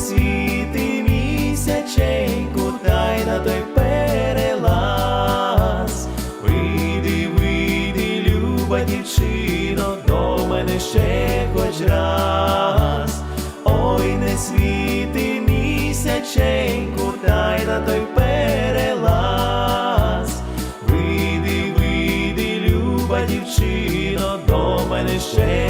світи місяченьку, та й на той перелаз. Вийди, вийди, люба дівчино, до мене ще хоч раз. Ой, не світи місяченьку, та й на той перелаз. Вийди, вийди, люба дівчино, до мене ще